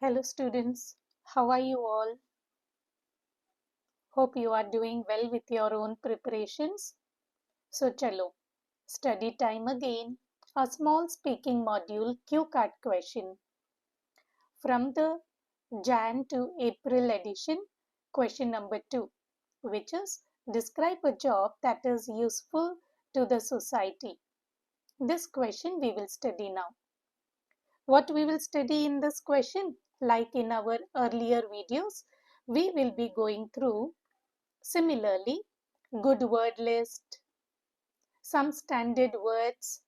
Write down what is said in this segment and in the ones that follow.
Hello students, how are you all? Hope you are doing well with your own preparations. So chalo, study time again. A small speaking module Q card question. From the Jan to April edition, question number 2, which is describe a job that is useful to the society. This question we will study now. What we will study in this question, like in our earlier videos, we will be going through similarly good word list, some standard words,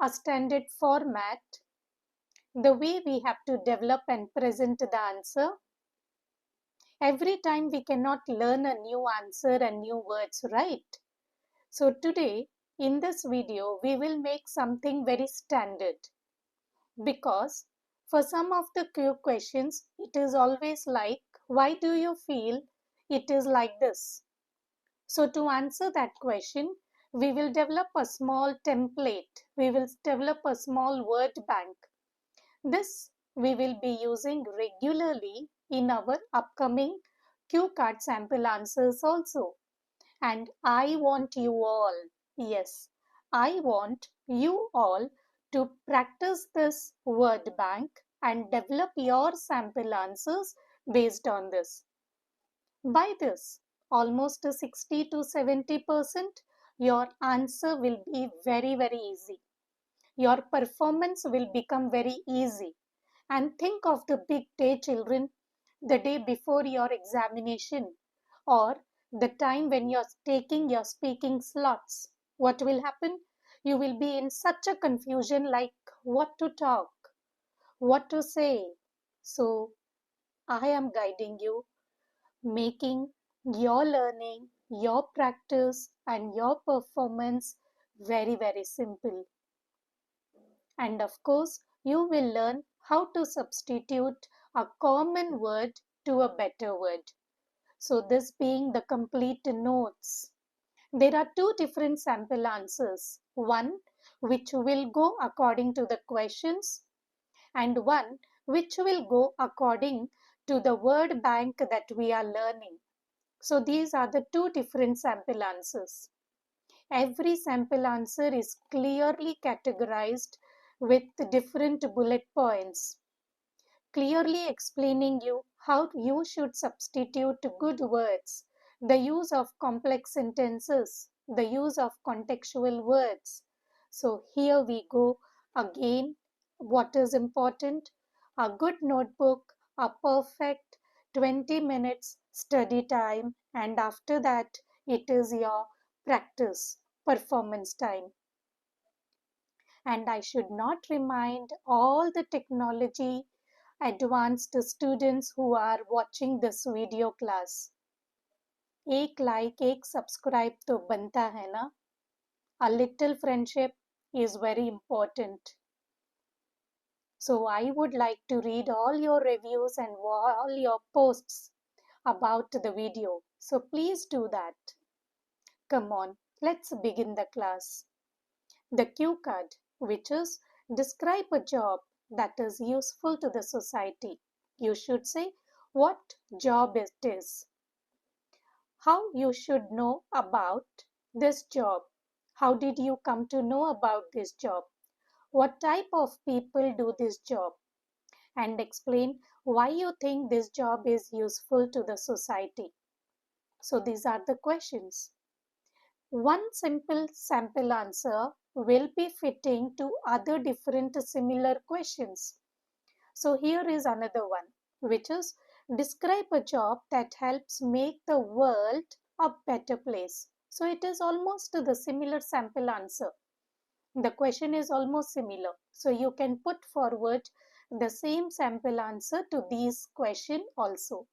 a standard format, the way we have to develop and present the answer. Every time we cannot learn a new answer and new words, right? So today in this video we will make something very standard, because for some of the Q questions it is always like, why do you feel it is like this? So to answer that question, we will develop a small template. We will develop a small word bank. This we will be using regularly in our upcoming Q card sample answers also. And I want you all, yes, I want you all to practice this word bank and develop your sample answers based on this. By this, almost 60 to 70%, your answer will be very easy. Your performance will become very easy. And think of the big day, children, the day before your examination or the time when you're taking your speaking slots. What will happen? You will be in such a confusion like what to talk, what to say. So, I am guiding you, making your learning, your practice, and your performance very simple. And of course, you will learn how to substitute a common word to a better word. So, this being the complete notes. There are two different sample answers. One which will go according to the questions, and one which will go according to the word bank that we are learning. So these are the two different sample answers. Every sample answer is clearly categorized with different bullet points, clearly explaining you how you should substitute good words, the use of complex sentences, the use of contextual words. So here we go again. What is important? A good notebook, a perfect 20 minutes study time, and after that it is your practice performance time. And I should not remind all the technology advanced students who are watching this video class. एक like, एक subscribe तो बनता है ना? A little friendship is very important. So I would like to read all your reviews and all your posts about the video. So please do that. Come on, let's begin the class. The Q card, which is describe a job that is useful to the society. You should say what job it is, how you should know about this job, how did you come to know about this job, what type of people do this job, and explain why you think this job is useful to the society. So these are the questions. One simple sample answer will be fitting to other different similar questions. So here is another one, which is describe a job that helps make the world a better place. So it is almost the similar sample answer. The question is almost similar. So you can put forward the same sample answer to these question also,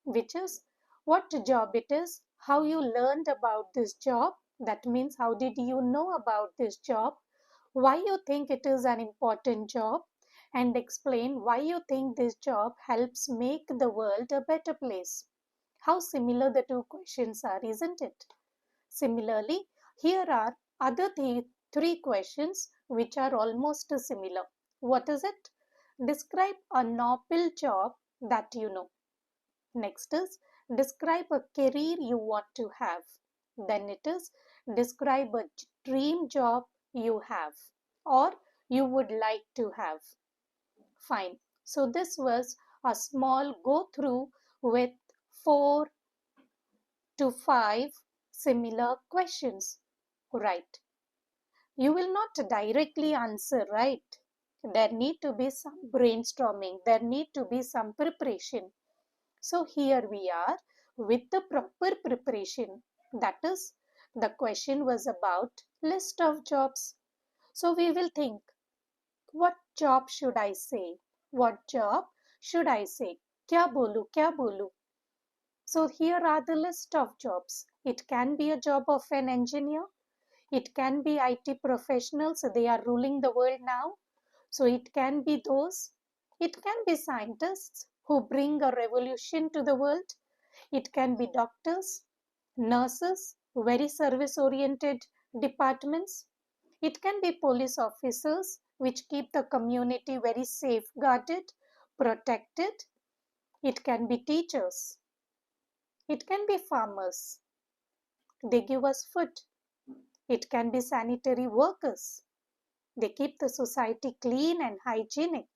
which is what job it is, how you learned about this job, that means how did you know about this job, why you think it is an important job, and explain why you think this job helps make the world a better place. How similar the two questions are, isn't it? Similarly, here are other three questions which are almost similar. What is it? Describe a noble job that you know. Next is describe a career you want to have. Then it is describe a dream job you have or you would like to have. Fine. So this was a small go through with 4 to 5 similar questions. Right. You will not directly answer, right? There need to be some brainstorming. There need to be some preparation. So here we are with the proper preparation. That is, the question was about list of jobs. So we will think, what job should I say? What job should I say? Kya bolu? Kya bolu? So here are the list of jobs. It can be a job of an engineer. It can be IT professionals. They are ruling the world now. So it can be those. It can be scientists who bring a revolution to the world. It can be doctors, nurses, very service oriented departments. It can be police officers, which keep the community very safeguarded, protected. It can be teachers. It can be farmers. They give us food. It can be sanitary workers. They keep the society clean and hygienic.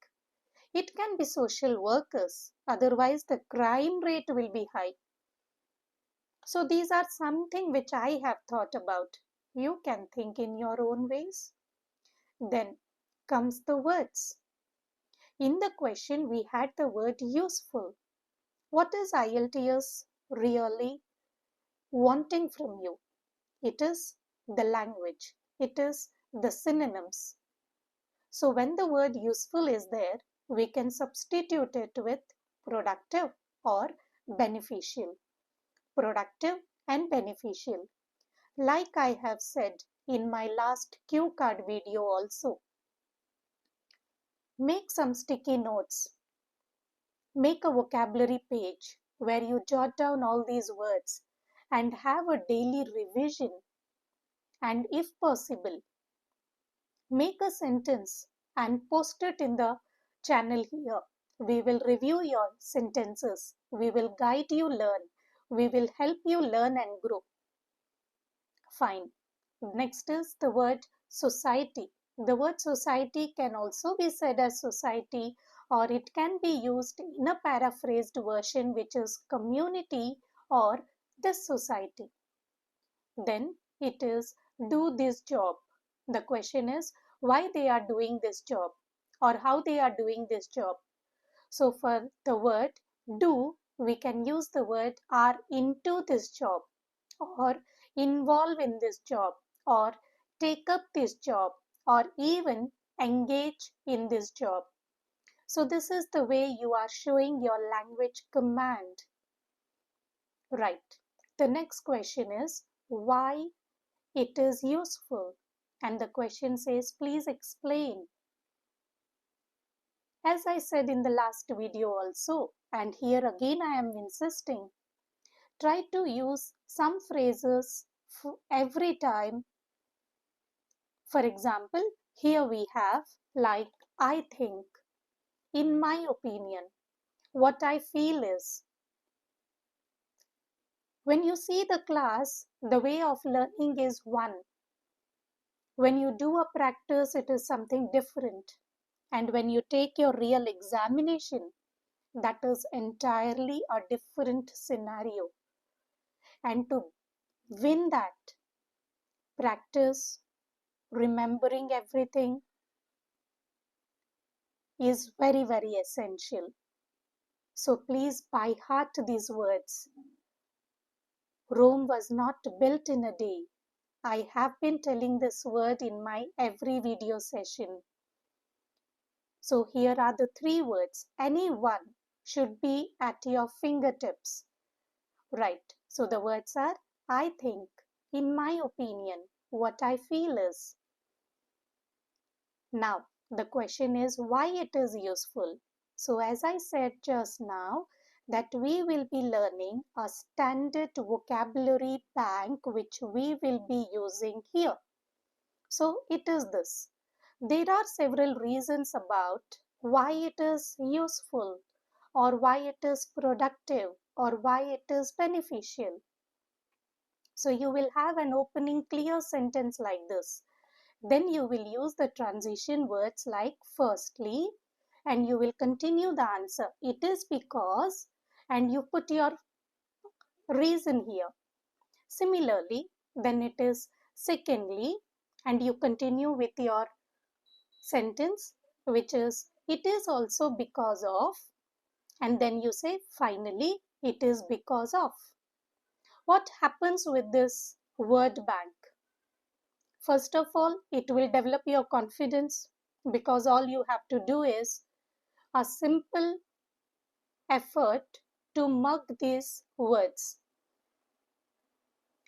It can be social workers. Otherwise, the crime rate will be high. So these are something which I have thought about. You can think in your own ways. Then comes the words. In the question, we had the word useful. What is IELTS really wanting from you? It is the language. It is the synonyms. So when the word useful is there, we can substitute it with productive or beneficial. Productive and beneficial. Like I have said in my last cue card video also. Make some sticky notes. Make a vocabulary page where you jot down all these words and have a daily revision. And if possible, make a sentence and post it in the channel here. We will review your sentences. We will guide you learn. We will help you learn and grow. Fine. Next is the word society. The word society can also be said as society, or it can be used in a paraphrased version, which is community or this society. Then it is do this job. The question is why they are doing this job or how they are doing this job. So for the word do, we can use the word are into this job or involve in this job or take up this job or even engage in this job. So this is the way you are showing your language command. Right. The next question is why it is useful. And the question says, please explain. As I said in the last video also, and here again I am insisting, try to use some phrases every time. For example, here we have like I think, in my opinion, what I feel is. When you see the class, the way of learning is one. When you do a practice, it is something different. And when you take your real examination, that is entirely a different scenario. And to win that, practice, remembering everything is very, very essential. So please by heart these words. Rome was not built in a day. I have been telling this word in my every video session. So here are the 3 words. Any one should be at your fingertips. Right. So the words are I think, in my opinion, what I feel is. Now, the question is why it is useful. So as I said just now, that we will be learning a standard vocabulary bank which we will be using here. So it is this. There are several reasons about why it is useful, or why it is productive, or why it is beneficial. So you will have an opening clear sentence like this. Then you will use the transition words like firstly, and you will continue the answer. It is because, and you put your reason here. Similarly, then it is secondly, and you continue with your sentence, which is it is also because of, and then you say finally, it is because of. What happens with this word bank? First of all, it will develop your confidence because all you have to do is a simple effort to mug these words.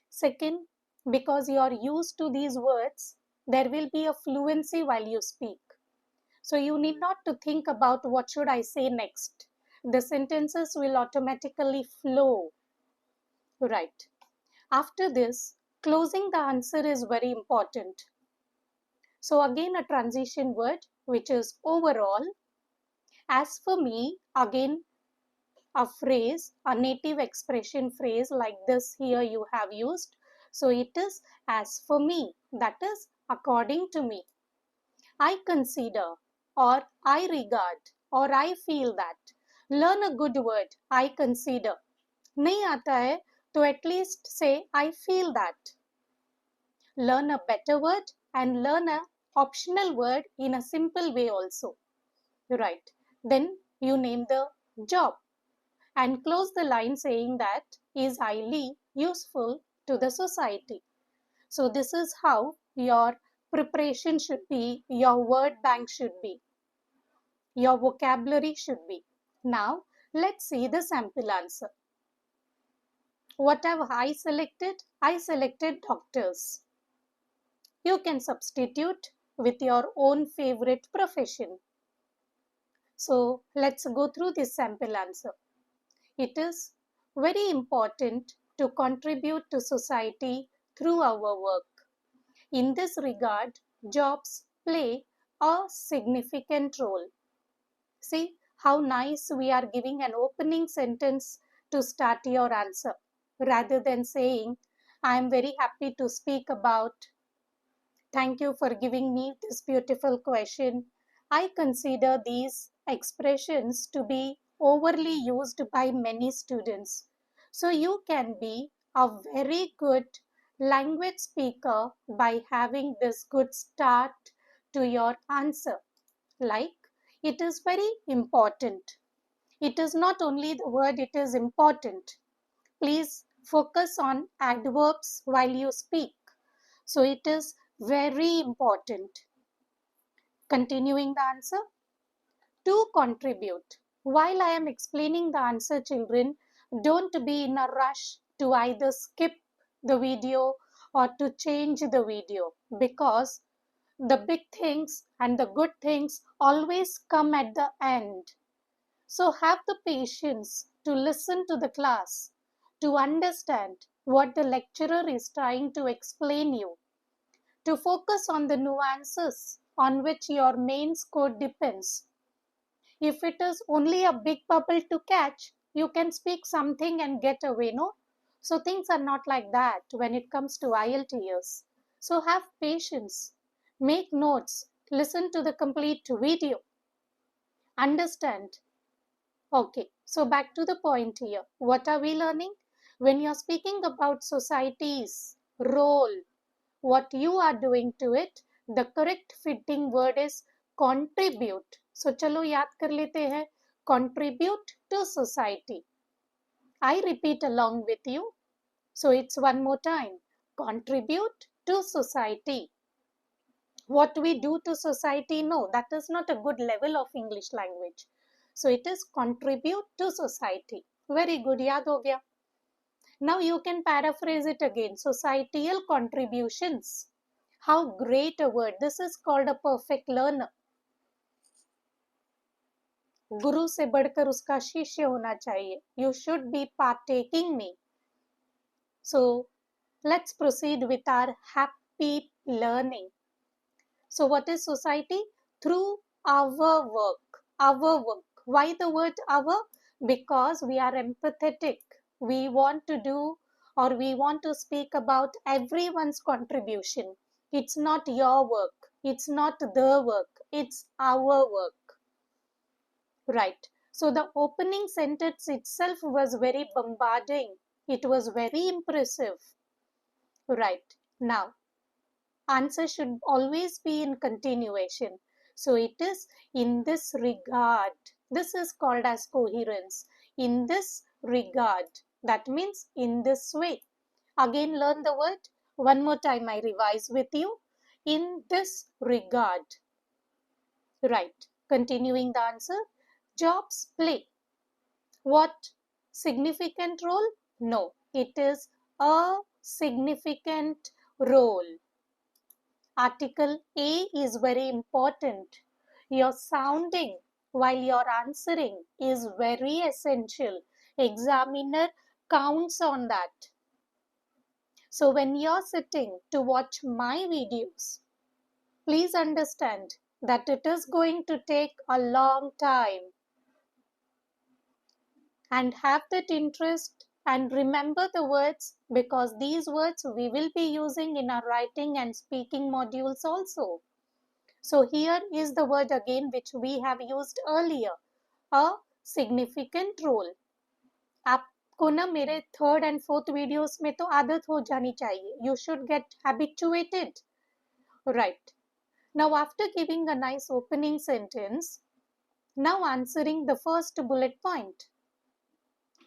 Second, because you are used to these words, there will be a fluency while you speak. So you need not to think about what should I say next. The sentences will automatically flow. Right. After this, closing the answer is very important. So again a transition word which is overall. As for me, again a phrase, a native expression phrase like this here you have used. So it is as for me, that is according to me. I consider, or I regard, or I feel that. Learn a good word, I consider. नहीं आता है तो at least say I feel that. Learn a better word and learn a optional word in a simple way also. Right. Then you name the job and close the line saying that is highly useful to the society. So this is how your preparation should be, your word bank should be, your vocabulary should be. Now let's see the sample answer. What have I selected? I selected doctors. You can substitute with your own favorite profession. So let's go through this sample answer. It is very important to contribute to society through our work. In this regard, jobs play a significant role. See how nice we are giving an opening sentence to start your answer rather than saying, I am very happy to speak about. Thank you for giving me this beautiful question. I consider these expressions to be overly used by many students. So you can be a very good language speaker by having this good start to your answer. Like, it is very important. It is not only the word, it is important. Please focus on adverbs while you speak. So it is very important. Continuing the answer. To contribute. While I am explaining the answer, children, don't be in a rush to either skip the video or to change the video because the big things and the good things always come at the end. So have the patience to listen to the class, to understand what the lecturer is trying to explain you, to focus on the nuances on which your main score depends. If it is only a big bubble to catch, you can speak something and get away, no? So things are not like that when it comes to IELTS. So have patience, make notes, listen to the complete video, understand. Okay, so back to the point here. What are we learning? When you're speaking about society's role, what you are doing to it, the correct fitting word is contribute. So चलो याद कर लेते हैं, contribute to society. I repeat along with you. So it's one more time. Contribute to society. What we do to society, no, that is not a good level of English language. So it is contribute to society. Very good, yaad ho gaya. Now you can paraphrase it again. Societal contributions. How great a word. This is called a perfect learner. गुरु से बढ़कर उसका शिष्य होना चाहिए. You should be partaking me. So let's proceed with our happy learning. So what is society? Through our work. our work. Why the word our? Because we are empathetic. We want to do or we want to speak about everyone's contribution. It's not your work. It's not the work. It's our work. Right. So the opening sentence itself was very bombarding. It was very impressive. Right. Now, answer should always be in continuation. So it is in this regard. This is called as coherence. In this regard. That means in this way. Again, learn the word. One more time, I revise with you. In this regard. Right. Continuing the answer. Jobs play. What significant role? No, it is a significant role. Article A is very important. Your sounding while you're answering is very essential. Examiner counts on that. So when you're sitting to watch my videos, please understand that it is going to take a long time. And have that interest and remember the words, because these words we will be using in our writing and speaking modules also. So here is the word again which we have used earlier, a significant role. आपको ना मेरे third and fourth videos में तो आदत हो जानी चाहिए. You should get habituated. Right. Now after giving a nice opening sentence, now answering the first bullet point,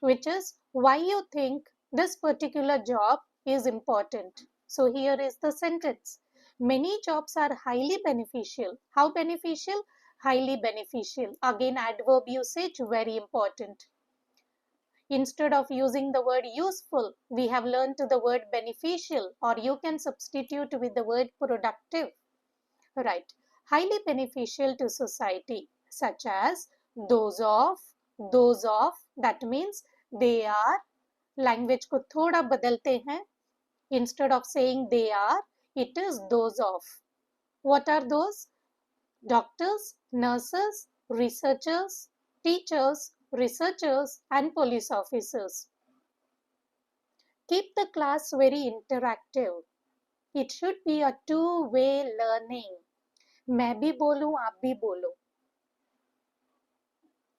which is why you think this particular job is important. So here is the sentence. Many jobs are highly beneficial. How beneficial? Highly beneficial. Again, adverb usage, very important. Instead of using the word useful, we have learned the word beneficial, or you can substitute with the word productive. Right. Highly beneficial to society, such as those of, that means they are. Language को थोड़ा बदलते हैं. Instead of saying they are, it is those of. What are those? Doctors, nurses, researchers, teachers, researchers, and police officers. Keep the class very interactive. It should be a two-way learning. मैं भी बोलूं, आप भी बोलो.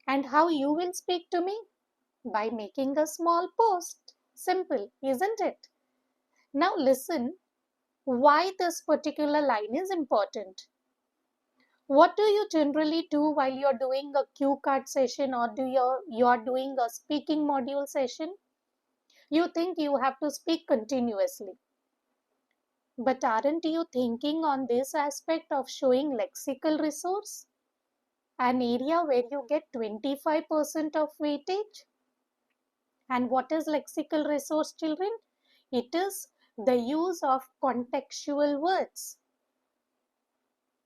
And how you will speak to me? By making a small post. Simple, isn't it? Now listen why this particular line is important. What do you generally do while you're doing a cue card session or you're doing a speaking module session? You think you have to speak continuously. But aren't you thinking on this aspect of showing lexical resource? An area where you get 25% of weightage? And what is lexical resource, children? It is the use of contextual words.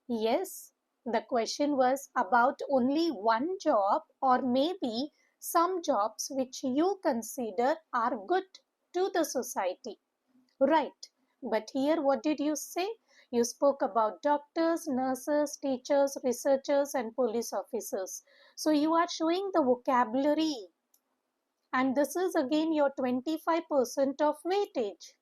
Yes, the question was about only one job or maybe some jobs which you consider are good to the society. Right. But here what did you say? You spoke about doctors, nurses, teachers, researchers, and police officers. So you are showing the vocabulary. And this is again your 25% of weightage.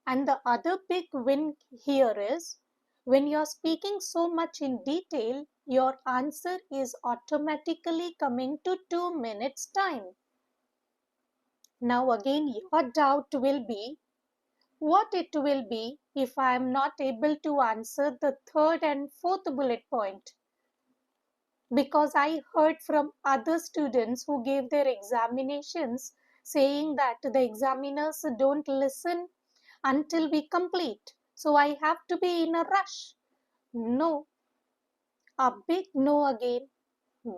And the other big win here is when you're speaking so much in detail, your answer is automatically coming to 2 minutes time. Now again your doubt will be what it will be if I am not able to answer the third and fourth bullet point. Because I heard from other students who gave their examinations saying that the examiners don't listen until we complete. So I have to be in a rush. No, a big no again,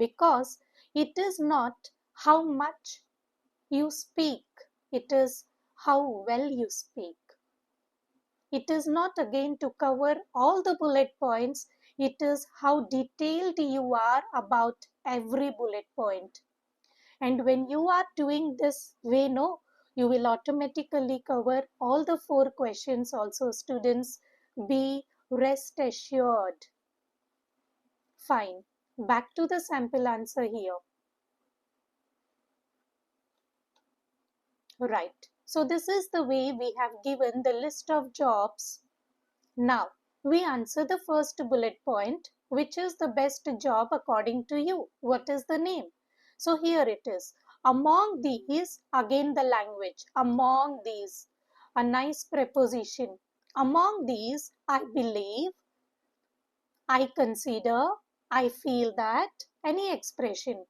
because it is not how much you speak, it is how well you speak. It is not again to cover all the bullet points, it is how detailed you are about every bullet point. And when you are doing this way, no, you will automatically cover all the 4 questions also, students. Be rest assured. Fine. Back to the sample answer here. Right. So this is the way we have given the list of jobs. Now, we answer the first bullet point, which is the best job according to you. What is the name? So here it is. Among these, again the language. Among these, a nice preposition. Among these, I believe, I consider, I feel that, any expression.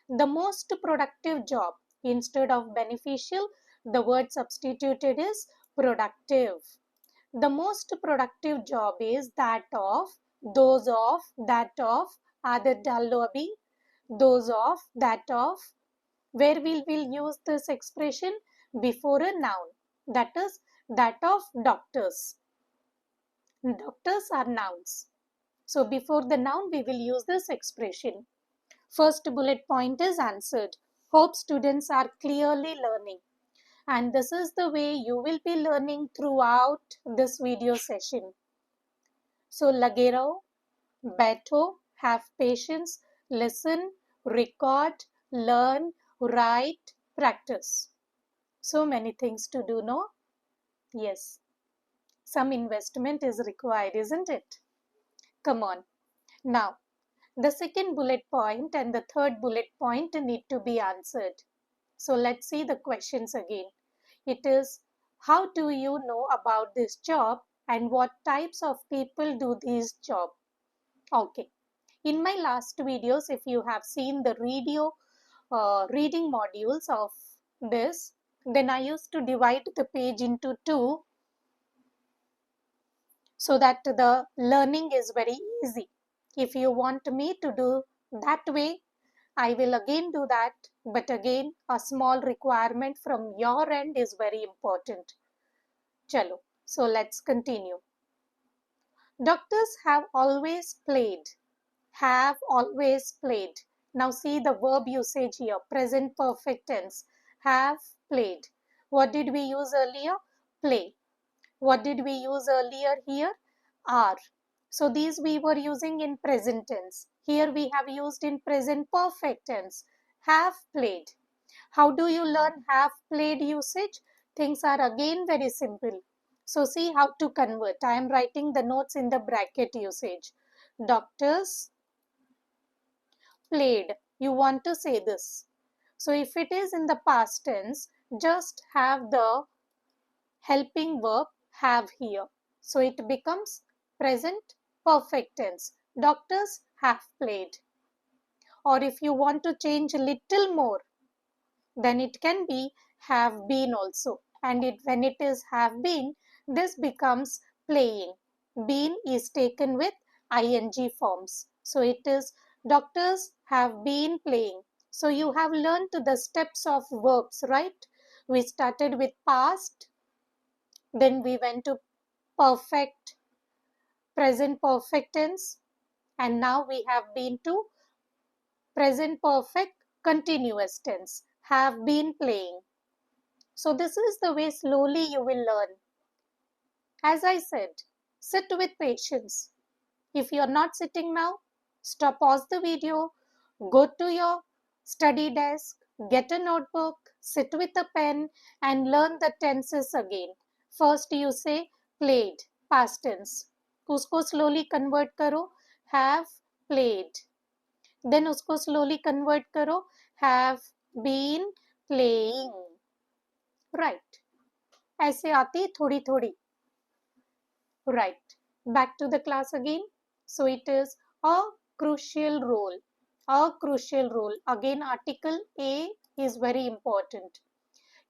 The most productive job. Instead of beneficial, the word substituted is productive. The most productive job is that of, those of, that of, adat dallo abhi, those of, that of. Where will we use this expression? Before a noun. That is, that of doctors. Doctors are nouns. So before the noun, we will use this expression. First bullet point is answered. Hope students are clearly learning. And this is the way you will be learning throughout this video session. So lage raho, baitho, have patience, listen, record, learn, write, practice. So many things to do, no? Yes. Some investment is required, isn't it? Come on. Now, the second bullet point and the third bullet point need to be answered. So let's see the questions again. It is, how do you know about this job and what types of people do this job? Okay. In my last videos, if you have seen the reading modules of this, then I used to divide the page into two so that the learning is very easy. If you want me to do that way, I will again do that. But again, a small requirement from your end is very important. Chalo. So let's continue. Doctors have always played. Have always played. Now see the verb usage here. Present perfect tense. Have played. What did we use earlier? Play. What did we use earlier here? Are. So these we were using in present tense. Here we have used in present perfect tense. Have played. How do you learn have played usage? Things are again very simple. So see how to convert. I am writing the notes in the bracket usage. Doctors played. You want to say this. So if it is in the past tense, just have the helping verb have here. So it becomes present perfect tense. Doctors have played. Or if you want to change a little more, then it can be have been also. And when it is have been, this becomes playing. Been is taken with ing forms. So it is doctors have been playing. So you have learned the steps of verbs, right? We started with past, then we went to perfect, present perfect tense, and now we have been to present perfect continuous tense, have been playing. So this is the way slowly you will learn. As I said, sit with patience. If you are not sitting now, stop, pause the video, go to your study desk, get a notebook, sit with a pen and learn the tenses again. First you say played, past tense. उसको slowly convert करो, have played. Then उसको slowly convert करो, have been playing. Right. ऐसे आती थोड़ी थोड़ी. Right. Back to the class again. So it is a crucial role. A crucial role. Again, article A is very important.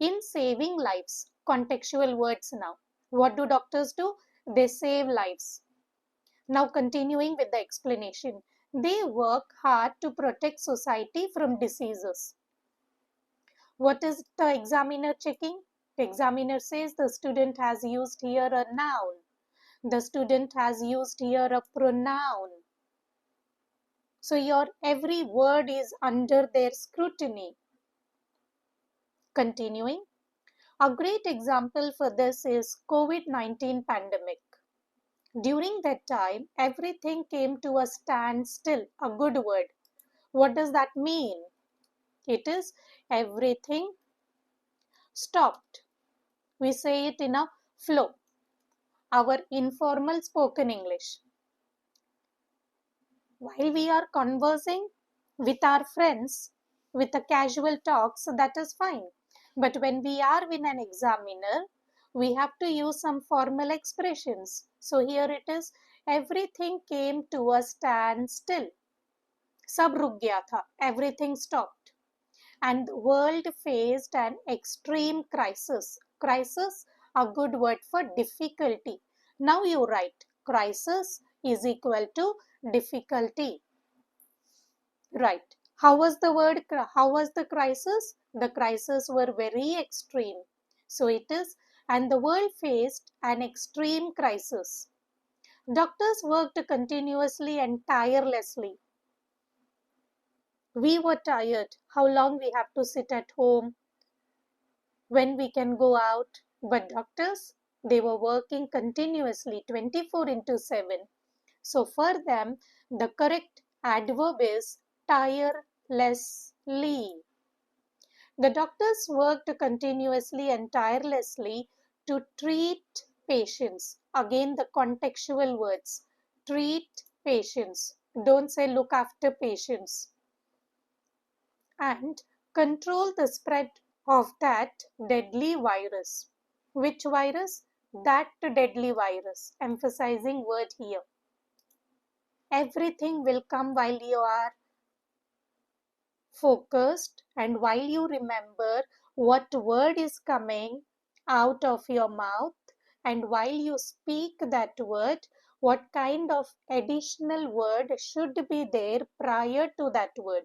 In saving lives. Contextual words now. What do doctors do? They save lives. Now continuing with the explanation. They work hard to protect society from diseases. What is the examiner checking? The examiner says the student has used here a noun. The student has used here a pronoun. So your every word is under their scrutiny. Continuing. A great example for this is COVID-19 pandemic. During that time, everything came to a standstill, a good word. What does that mean? It is everything stopped. We say it in a flow, our informal spoken English. While we are conversing with our friends, with a casual talk, so that is fine. But when we are with an examiner, we have to use some formal expressions. So here it is, everything came to a standstill. Sab ruk gaya tha, everything stopped. And the world faced an extreme crisis. Crisis, a good word for difficulty. Now you write, crisis is equal to difficulty. Right. How was the word, how was the crisis? The crises were very extreme. So it is, and the world faced an extreme crisis. Doctors worked continuously and tirelessly. We were tired. How long we have to sit at home, when we can go out. But doctors, they were working continuously 24 into 7. So for them, the correct adverb is tirelessly. The doctors worked continuously and tirelessly to treat patients. Again, the contextual words. Treat patients. Don't say look after patients. And control the spread of that deadly virus. Which virus? That deadly virus. Emphasizing word here. Everything will come while you are focused and while you remember what word is coming out of your mouth, and while you speak that word, what kind of additional word should be there prior to that word.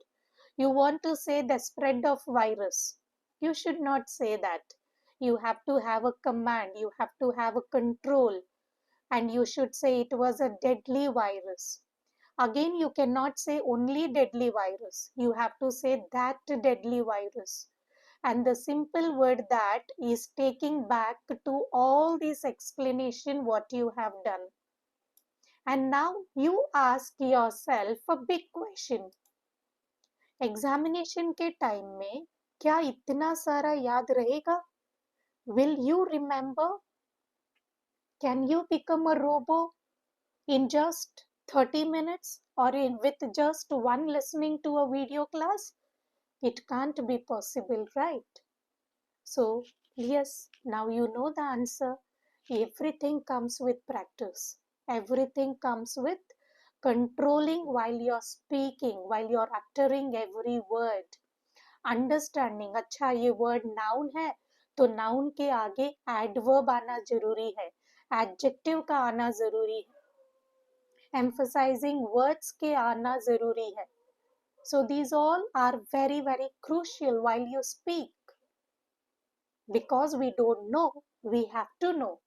You want to say the spread of virus. You should not say that. You have to have a command, you have to have a control, and you should say it was a deadly virus. Again, you cannot say only deadly virus. You have to say that deadly virus. And the simple word that is taking back to all this explanation what you have done. And now you ask yourself a big question. Examination के time में क्या इतना सारा याद रहेगा? Will you remember? Can you become a robo in just 30 minutes or with just one listening to a video class? It can't be possible, right? So, yes, now you know the answer. Everything comes with practice. Everything comes with controlling while you're speaking, while you're uttering every word. Understanding, अच्छा ये word noun है तो noun के आगे adverb आना जरूरी है, adjective का आना जरूरी है, एम्फसाइजिंग वर्ड्स के आना जरूरी है. So these all are very, very crucial while you speak. Because we don't know, we have to know.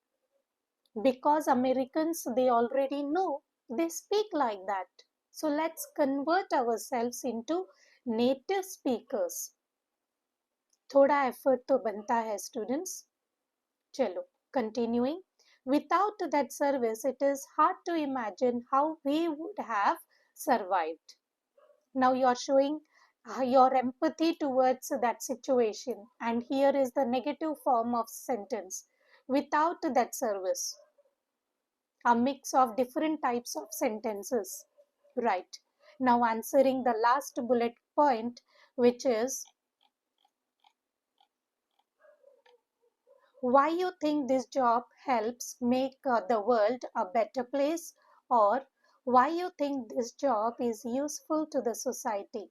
Because Americans, they already know, they speak like that. So let's convert ourselves into native speakers. थोड़ा effort तो बनता है students. चलो, continuing. Without that service, it is hard to imagine how we would have survived. Now you are showing your empathy towards that situation, and here is the negative form of sentence. Without that service, a mix of different types of sentences, right? Now answering the last bullet point, which is why you think this job helps make the world a better place, or why you think this job is useful to the society.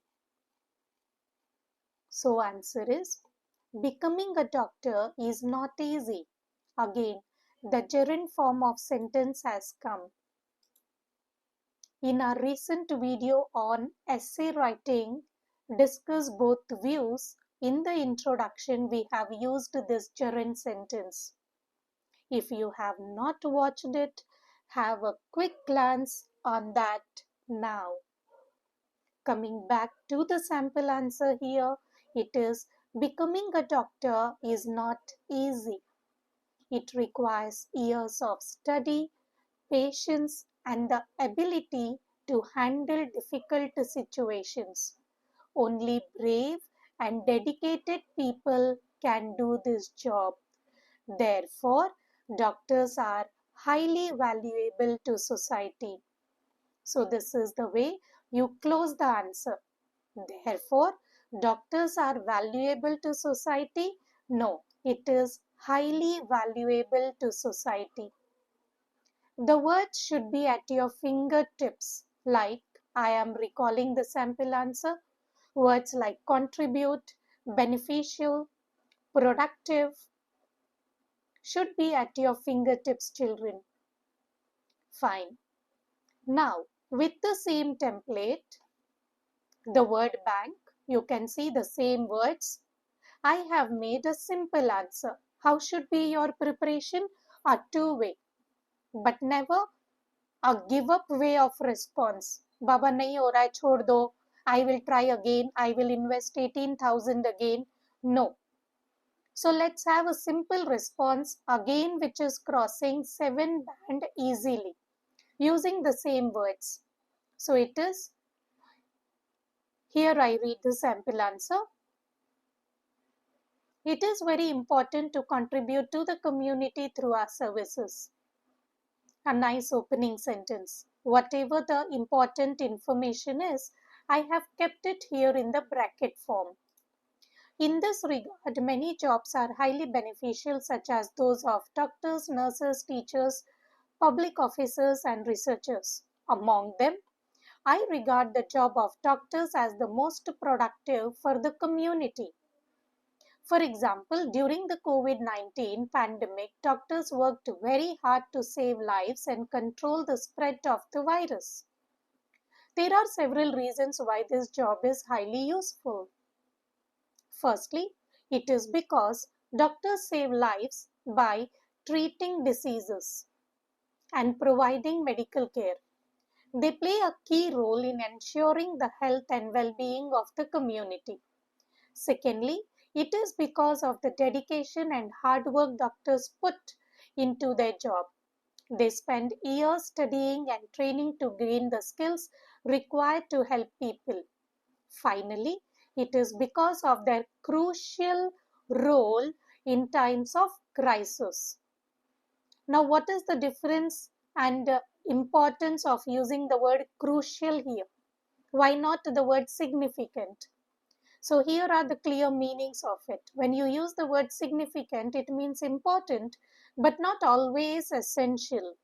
So answer is, becoming a doctor is not easy. Again, the gerund form of sentence has come. In our recent video on essay writing, discuss both views. In the introduction, we have used this gerund sentence. If you have not watched it, have a quick glance on that now. Coming back to the sample answer here, it is becoming a doctor is not easy. It requires years of study, patience, and the ability to handle difficult situations. Only brave and dedicated people can do this job. Therefore, doctors are highly valuable to society. So, this is the way you close the answer. Therefore, doctors are valuable to society? No, it is highly valuable to society. The words should be at your fingertips, like I am recalling the sample answer. Words like contribute, beneficial, productive should be at your fingertips, children. Fine. Now, with the same template, the word bank, you can see the same words. I have made a simple answer. How should be your preparation? A two-way, but never a give up way of response. Baba nahi ho raha hai, chhod do. I will try again. I will invest 18,000 again. No. So let's have a simple response again, which is crossing 7 band easily using the same words. So it is, here I read the sample answer. It is very important to contribute to the community through our services. A nice opening sentence. Whatever the important information is, I have kept it here in the bracket form. In this regard, many jobs are highly beneficial, such as those of doctors, nurses, teachers, public officers, and researchers. Among them, I regard the job of doctors as the most productive for the community. For example, during the COVID-19 pandemic, doctors worked very hard to save lives and control the spread of the virus. There are several reasons why this job is highly useful. Firstly, it is because doctors save lives by treating diseases and providing medical care. They play a key role in ensuring the health and well-being of the community. Secondly, it is because of the dedication and hard work doctors put into their job. They spend years studying and training to gain the skills required to help people. Finally, it is because of their crucial role in times of crisis. Now, what is the difference and importance of using the word crucial here? Why not the word significant? So here are the clear meanings of it. When you use the word significant, it means important, but not always essential.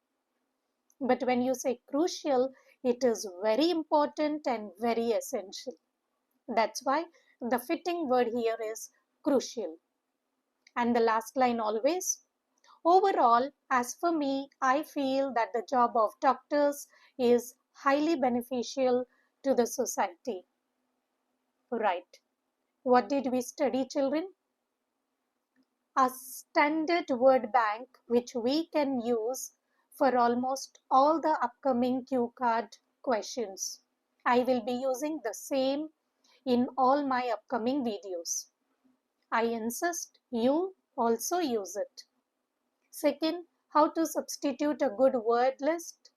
But when you say crucial, it is very important and very essential. That's why the fitting word here is crucial. And the last line always. Overall, as for me, I feel that the job of doctors is highly beneficial to the society. Right. What did we study, children? A standard word bank which we can use for almost all the upcoming Q card questions. I will be using the same in all my upcoming videos. I insist you also use it. Second, how to substitute a good word list.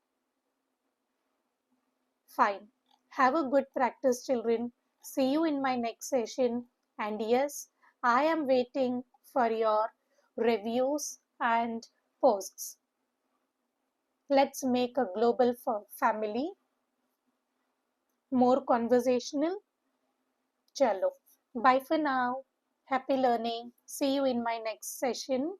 Fine. Have a good practice, children. See you in my next session. And yes, I am waiting for your reviews and posts. Let's make a global family more conversational. Chalo. Bye for now. Happy learning. See you in my next session.